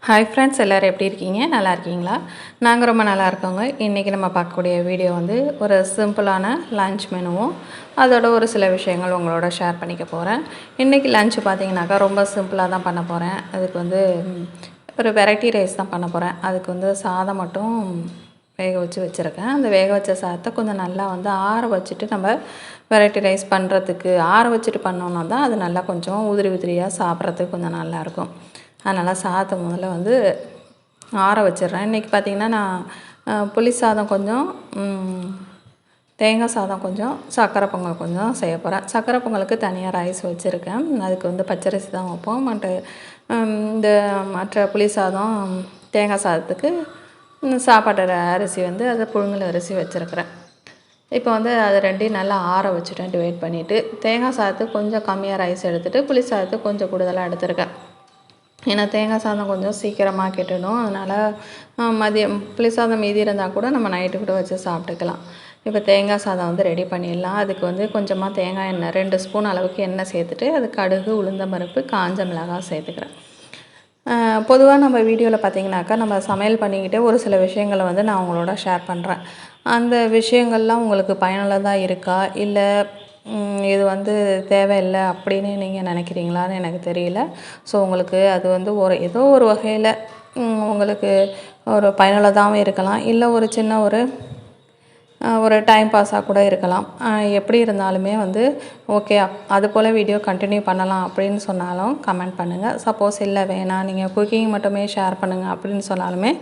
Hi friends, எல்லோரும் எப்படி இருக்கீங்க? நல்லா இருக்கீங்களா? நாங்கள் ரொம்ப நல்லா இருக்கோங்க. இன்றைக்கி நம்ம பார்க்கக்கூடிய வீடியோ வந்து ஒரு சிம்பிளான லன்ச் மெனுவும் அதோட ஒரு சில விஷயங்கள் உங்களோட ஷேர் பண்ணிக்க போகிறேன். இன்றைக்கி லன்ச் பார்த்திங்கனாக்கா ரொம்ப சிம்பிளாக தான் பண்ண போகிறேன். அதுக்கு வந்து ஒரு வெரைட்டி ரைஸ் தான் பண்ண போகிறேன். அதுக்கு வந்து சாதம் மட்டும் வேக வச்சுருக்கேன். அந்த வேக வச்ச சாதத்தை கொஞ்சம் நல்லா வந்து ஆற வச்சுட்டு நம்ம வெரைட்டி ரைஸ் பண்ணுறதுக்கு ஆற வச்சுட்டு பண்ணோன்னா தான் அது நல்லா கொஞ்சம் உதிரி உதிரியாக சாப்பிட்றதுக்கு கொஞ்சம் நல்லாயிருக்கும். அதனால் சாதத்தை முதல்ல வந்து ஆற வச்சிடுறேன். இன்றைக்கி பார்த்திங்கன்னா நான் புளி சாதம் கொஞ்சம், தேங்காய் சாதம் கொஞ்சம், சர்க்கரை பொங்கல் கொஞ்சம் செய்ய போகிறேன். சர்க்கரை பொங்கலுக்கு தனியாக ரைஸ் வச்சுருக்கேன். அதுக்கு வந்து பச்சரிசி தான் வைப்போம். இந்த மற்ற புளி சாதம், தேங்காய் சாதத்துக்கு சாப்பாட்டு அரிசி வந்து அதை புழுங்கல் அரிசி வச்சுருக்கிறேன். இப்போ வந்து அது ரெண்டையும் நல்லா ஆற வச்சுட்டேன் டிவைட் பண்ணிவிட்டு. தேங்காய் சாதத்துக்கு கொஞ்சம் கம்மியாக ரைஸ் எடுத்துகிட்டு புளி சாதத்துக்கு கொஞ்சம் கூடுதலாக எடுத்துருக்கேன். ஏன்னா தேங்காய் சாதம் கொஞ்சம் சீக்கிரமாக கெட்டுடும். அதனால் மதியம் புளி சாதம் மீதி இருந்தால் கூட நம்ம நைட்டு கூட வச்சு சாப்பிட்டுக்கலாம். இப்போ தேங்காய் சாதம் வந்து ரெடி பண்ணிடலாம். அதுக்கு வந்து கொஞ்சமாக தேங்காய் எண்ணெய் 2 ஸ்பூன் அளவுக்கு எண்ணெய் சேர்த்துட்டு அது கடுகு, உளுந்தம்பருப்பு, காஞ்ச மிளகாய் சேர்த்துக்கிறேன். பொதுவாக நம்ம வீடியோவில் பார்த்திங்கனாக்கா நம்ம சமையல் பண்ணிக்கிட்டே ஒரு சில விஷயங்களை வந்து நான் உங்களோட ஷேர் பண்ணுறேன். அந்த விஷயங்கள்லாம் உங்களுக்கு பயனுள்ளதாக இருக்கா, இல்லை இது வந்து தேவையில்லை அப்படின்னு நீங்கள் நினைக்கிறீங்களான்னு எனக்கு தெரியல. ஸோ உங்களுக்கு அது வந்து ஏதோ ஒரு வகையில் உங்களுக்கு ஒரு பயனுள்ளதாகவும் இருக்கலாம், இல்லை ஒரு சின்ன ஒரு டைம் பாஸாக கூட இருக்கலாம். எப்படி இருந்தாலுமே வந்து ஓகே, அது போல் வீடியோ கண்டினியூ பண்ணலாம் அப்படின்னு சொன்னாலும் கமெண்ட் பண்ணுங்கள். சப்போஸ் இல்லை வேணாம், நீங்கள் குக்கிங் மட்டுமே ஷேர் பண்ணுங்கள் அப்படின்னு சொன்னாலுமே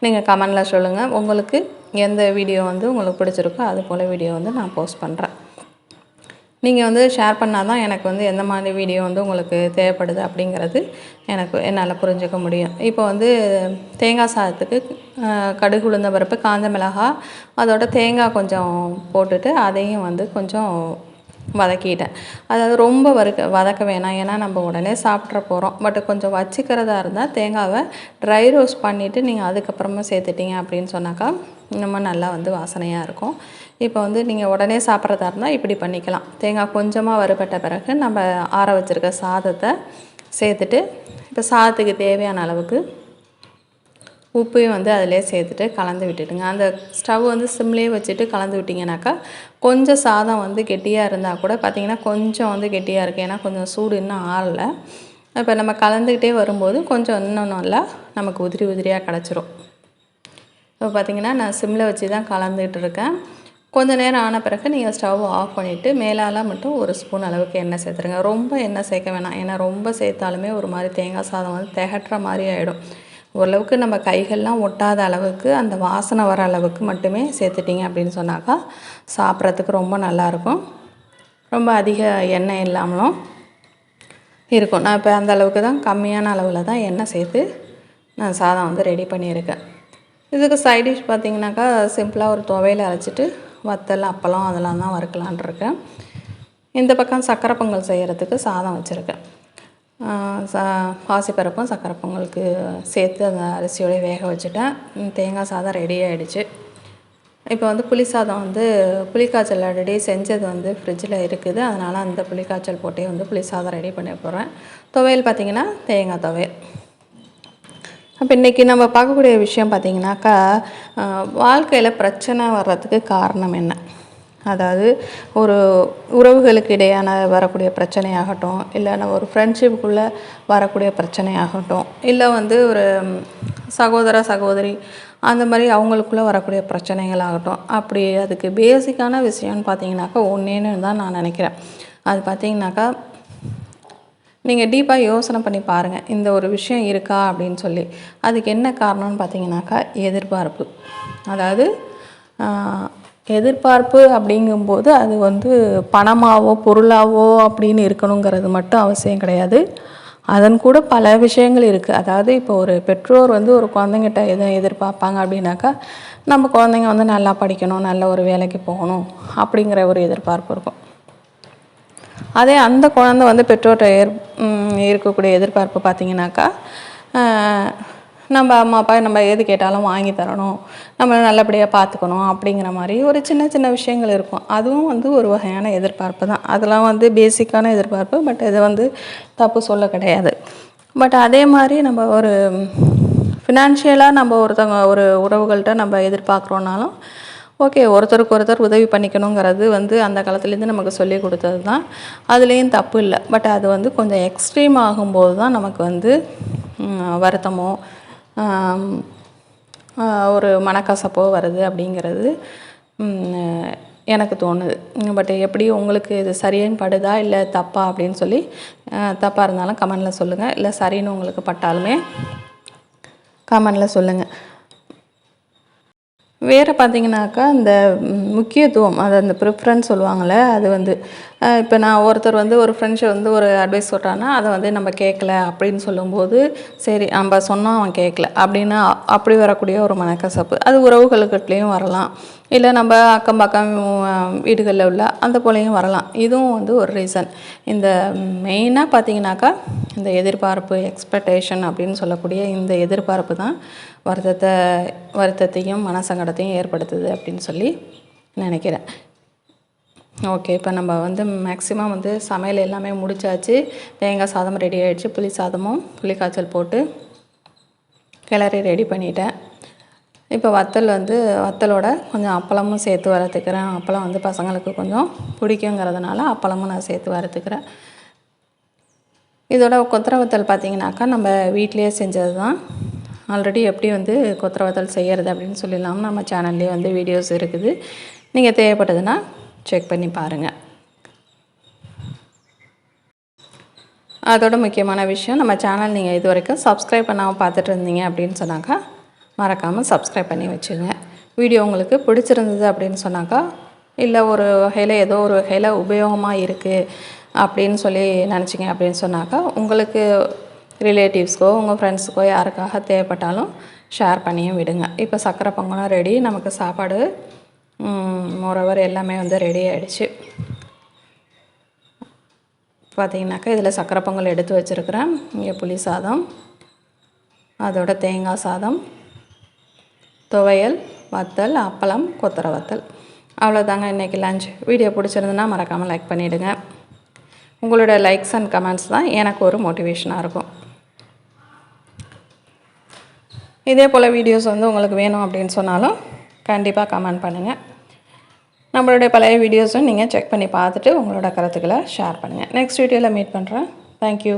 நீங்கள் கமெண்டில் சொல்லுங்கள். உங்களுக்கு எந்த வீடியோ வந்து உங்களுக்கு பிடிச்சிருக்கோ அது போல் வீடியோ வந்து நான் போஸ்ட் பண்ணுறேன். நீங்கள் வந்து ஷேர் பண்ணால் தான் எனக்கு வந்து எந்த மாதிரி வீடியோ வந்து உங்களுக்கு தேவைப்படுது அப்படிங்கிறது என்னால் புரிஞ்சுக்க முடியும். இப்போ வந்து தேங்காய் சாதத்துக்கு கடுகு, உளுந்தம்பருப்பு, காஞ்ச மிளகாய், அதோட தேங்காய் கொஞ்சம் போட்டுட்டு அதையும் வந்து கொஞ்சம் வதக்கிட்டேன். அதாவது ரொம்ப வதக்க வேணாம், ஏன்னா நம்ம உடனே சாப்பிட்ற போகிறோம். பட் கொஞ்சம் வச்சுக்கிறதா இருந்தால் தேங்காவை ட்ரை ரோஸ்ட் பண்ணிவிட்டு நீங்கள் அதுக்கப்புறமா சேர்த்துட்டிங்க அப்படின்னு சொன்னாக்கா இன்னமும் நல்லா வந்து வாசனையாக இருக்கும். இப்போ வந்து நீங்கள் உடனே சாப்பிட்றதா இருந்தால் இப்படி பண்ணிக்கலாம். தேங்காய் கொஞ்சமாக வறுபட்ட பிறகு நம்ம ஆற வச்சுருக்க சாதத்தை சேர்த்துட்டு, இப்போ சாதத்துக்கு தேவையான அளவுக்கு உப்பையும் வந்து அதிலே சேர்த்துட்டு கலந்து விட்டுடுங்க. அந்த ஸ்டவ் வந்து சிம்லேயே வச்சுட்டு கலந்து விட்டிங்கனாக்கா கொஞ்சம் சாதம் வந்து கெட்டியாக இருந்தால் கூட பார்த்திங்கன்னா கொஞ்சம் வந்து கெட்டியாக இருக்குது, ஏன்னா கொஞ்சம் சூடு இன்னும் ஆறலை. இப்போ நம்ம கலந்துக்கிட்டே வரும்போது கொஞ்சம் இன்னும் நல்லா நமக்கு உதிரி உதிரியாக கிடச்சிரும். இப்போ பார்த்திங்கன்னா நான் சிம்மில் வச்சு தான் கலந்துகிட்டு இருக்கேன். கொஞ்சம் நேரம் ஆன பிறகு நீங்கள் ஸ்டவ் ஆஃப் பண்ணிவிட்டு மேலால் மட்டும் 1 ஸ்பூன் அளவுக்கு எண்ணெய் சேர்த்துருங்க. ரொம்ப எண்ணெய் சேர்க்க வேணாம், ஏன்னா ரொம்ப சேர்த்தாலுமே ஒரு மாதிரி தேங்காய் சாதம் வந்து திகட்டுற மாதிரி ஆகிடும். ஓரளவுக்கு நம்ம கைகள்லாம் ஒட்டாத அளவுக்கு அந்த வாசனை வர அளவுக்கு மட்டுமே சேர்த்துட்டிங்க அப்படின்னு சொன்னாக்கா சாப்பிட்றதுக்கு ரொம்ப நல்லாயிருக்கும். ரொம்ப அதிக எண்ணெய் இல்லாமலும் இருக்கும். நான் இப்போ அந்த அளவுக்கு தான் கம்மியான அளவில் தான் எண்ணெய் சேர்த்து நான் சாதம் வந்து ரெடி பண்ணியிருக்கேன். இதுக்கு சைட் டிஷ் பார்த்திங்கனாக்கா சிம்பிளாக ஒரு துவையல் அரைச்சிட்டு வத்தல், அப்பளம் அதெல்லாம் தான் வறுக்கலான் இருக்கேன். இந்த பக்கம் சர்க்கரை பொங்கல் செய்கிறதுக்கு சாதம் வச்சுருக்கேன். பாசிப்பருப்பும் சர்க்கரை பொங்கலுக்கு சேர்த்து அந்த அரிசியோடய வேக வச்சுட்டேன். தேங்காய் சாதம் ரெடி ஆகிடுச்சு. இப்போ வந்து புளி சாதம் வந்து புளிக்காய்ச்சல் ஆல்ரெடி செஞ்சது வந்து ஃப்ரிட்ஜில் இருக்குது. அதனால் அந்த புளிக்காய்ச்சல் போட்டே வந்து புளி சாதம் ரெடி பண்ண போகிறேன். துவையல் பார்த்திங்கன்னா தேங்காய் துவையல். அப்போ இன்றைக்கி நம்ம பார்க்கக்கூடிய விஷயம் பார்த்திங்கனாக்கா வாழ்க்கையில் பிரச்சனை வர்றதுக்கு காரணம் என்ன? அதாவது ஒரு உறவுகளுக்கு இடையான வரக்கூடிய பிரச்சனையாகட்டும், இல்லைன்னா ஒரு ஃப்ரெண்ட்ஷிப்புக்குள்ளே வரக்கூடிய பிரச்சனையாகட்டும், இல்லை வந்து ஒரு சகோதர சகோதரி அந்த மாதிரி அவங்களுக்குள்ளே வரக்கூடிய பிரச்சனைகளாகட்டும், அப்படி அதுக்கு பேசிக்கான விஷயம்னு பார்த்திங்கனாக்கா ஒன்றேன்னு தான் நான் நினைக்கிறேன். அது பார்த்திங்கனாக்கா நீங்கள் டீப்பாக யோசனை பண்ணி பாருங்கள், இந்த ஒரு விஷயம் இருக்கா அப்படின்னு சொல்லி. அதுக்கு என்ன காரணம்னு பார்த்தீங்கன்னாக்கா எதிர்பார்ப்பு. அதாவது எதிர்பார்ப்பு அப்படிங்கும்போது அது வந்து பணமாவோ பொருளாவோ அப்படின்னு இருக்கணுங்கிறது மட்டும் அவசியம் கிடையாது. அதன் கூட பல விஷயங்கள் இருக்குது. அதாவது இப்போ ஒரு பெற்றோர் வந்து ஒரு குழந்தைங்கிட்ட எதுவும் எதிர்பார்ப்பாங்க அப்படின்னாக்கா நம்ம குழந்தைங்க வந்து நல்லா படிக்கணும், நல்ல ஒரு வேலைக்கு போகணும் அப்படிங்கிற ஒரு எதிர்பார்ப்பு இருக்கும். அதே அந்த குழந்தை வந்து பெற்றோர்கிட்ட இருக்கக்கூடிய எதிர்பார்ப்பு பார்த்திங்கனாக்கா நம்ம அம்மா அப்பா நம்ம எது கேட்டாலும் வாங்கி தரணும், நம்மளை நல்லபடியாக பார்த்துக்கணும் அப்படிங்கிற மாதிரி ஒரு சின்ன சின்ன விஷயங்கள் இருக்கும். அதுவும் வந்து ஒரு வகையான எதிர்பார்ப்பு தான். அதெல்லாம் வந்து பேசிக்கான எதிர்பார்ப்பு. பட் இது வந்து தப்பு சொல்ல கிடையாது. பட் அதே மாதிரி நம்ம ஒரு ஃபினான்ஷியலாக நம்ம ஒரு உறவுகள்கிட்ட நம்ம எதிர்பார்க்குறோன்னாலும் ஓகே, ஒருத்தருக்கு ஒருத்தர் உதவி பண்ணிக்கணுங்கிறது அந்த காலத்துலேருந்து நமக்கு சொல்லி கொடுத்தது தான். அதுலேயும் தப்பு இல்லை. பட் அது கொஞ்சம் எக்ஸ்ட்ரீம் ஆகும்போது தான் நமக்கு வருத்தமோ ஒரு மனக்கசப்போ வருது அப்படிங்கிறது எனக்கு தோணுது. பட் எப்படி உங்களுக்கு இது சரின்னு படுதா இல்லை தப்பா அப்படின்னு சொல்லி தப்பாக இருந்தாலும் கமெண்டில் சொல்லுங்கள். இல்லை சரின்னு உங்களுக்கு பட்டாலுமே கமெண்டில் சொல்லுங்கள். வேறு பார்த்திங்கனாக்கா இந்த முக்கியத்துவம், அது அந்த ப்ரிஃபரன்ஸ் சொல்லுவாங்கள்ல, அது இப்போ நான் ஒருத்தர் ஒரு ஃப்ரெண்ட்ஸ் ஒரு அட்வைஸ் சொல்கிறான்னா அதை நம்ம கேட்கல அப்படின்னு சொல்லும்போது, சரி நம்ம சொன்னால் அவன் கேட்கல அப்படின்னு அப்படி வரக்கூடிய ஒரு மனக்கசப்பு அது உறவுகளுக்கிட்லேயும் வரலாம். இல்லை நம்ம அக்கம் பக்கம் வீடுகளில் உள்ள அந்த போலையும் வரலாம். இதுவும் ஒரு ரீசன். இந்த மெயினாக பார்த்திங்கனாக்கா இந்த எதிர்பார்ப்பு, எக்ஸ்பெக்டேஷன் அப்படின்னு சொல்லக்கூடிய இந்த எதிர்பார்ப்பு தான் வருத்தத்தையும் மனசங்கடத்தையும் ஏற்படுத்துது அப்படின்னு சொல்லி நினைக்கிறேன். ஓகே, இப்போ நம்ம மேக்ஸிமம் சமையல் எல்லாமே முடிச்சாச்சு. தேங்காய் சாதம் ரெடி ஆகிடுச்சு. புளி சாதமும் புளி காய்ச்சல் போட்டு கிளறி ரெடி பண்ணிட்டேன். இப்போ வத்தலோட கொஞ்சம் அப்பளமும் சேர்த்து வறுத்துக்கிறேன். அப்பளம் பசங்களுக்கு கொஞ்சம் பிடிக்குங்கிறதுனால அப்பளமும் நான் சேர்த்து வறுத்துக்கிறேன். இதோட கொத்தரை வத்தல் பார்த்திங்கனாக்கா நம்ம வீட்டிலையே செஞ்சது தான். ஆல்ரெடி எப்படி கொத்தரை வத்தல் செய்கிறது அப்படின்னு சொல்லிடலாம். நம்ம சேனல்லேயே வீடியோஸ் இருக்குது. நீங்கள் தேவைப்பட்டதுன்னா செக் பண்ணி பாருங்கள். அதோட முக்கியமான விஷயம், நம்ம சேனல் நீங்கள் இது வரைக்கும் சப்ஸ்கிரைப் பண்ணாமல் பார்த்துட்டு இருந்தீங்க அப்படின்னு சொன்னாக்கா மறக்காமல் சப்ஸ்கிரைப் பண்ணி வச்சுங்க. வீடியோ உங்களுக்கு பிடிச்சிருந்தது அப்படின்னு சொன்னாக்கா, இல்லை ஒரு வகையில் ஏதோ ஒரு வகையில் உபயோகமாக இருக்குது அப்படின்னு சொல்லி நினச்சிங்க அப்படின்னு சொன்னாக்கா, உங்களுக்கு ரிலேட்டிவ்ஸ்க்கோ உங்கள் ஃப்ரெண்ட்ஸுக்கோ யாருக்காக தேவைப்பட்டாலும் ஷேர் பண்ணியும் விடுங்க. இப்போ சக்கரை பொங்கலும் ரெடி. நமக்கு சாப்பாடு மோரோவர் எல்லாமே ரெடி ஆகிடுச்சு. பார்த்திங்கனாக்கா இதில் சக்கரை பொங்கல் எடுத்து வச்சுருக்கிறேன். இங்கே புளி சாதம், அதோட தேங்காய் சாதம், துவையல், வத்தல், அப்பளம், கொத்தரை வத்தல். அவ்வளோதாங்க இன்றைக்கி லஞ்ச். வீடியோ பிடிச்சிருந்துன்னா மறக்காமல் லைக் பண்ணிவிடுங்க. உங்களோட லைக்ஸ் அண்ட் கமெண்ட்ஸ் தான் எனக்கு ஒரு மோட்டிவேஷனாக இருக்கும். இதே போல் வீடியோஸ் உங்களுக்கு வேணும் அப்படின்னு சொன்னாலும் கண்டிப்பாக கமெண்ட் பண்ணுங்கள். நம்மளுடைய பழைய வீடியோஸும் நீங்கள் செக் பண்ணி பார்த்துட்டு உங்களோட கருத்துக்களை ஷேர் பண்ணுங்கள். நெக்ஸ்ட் வீடியோவில் மீட் பண்ணுறேன். தேங்க்யூ.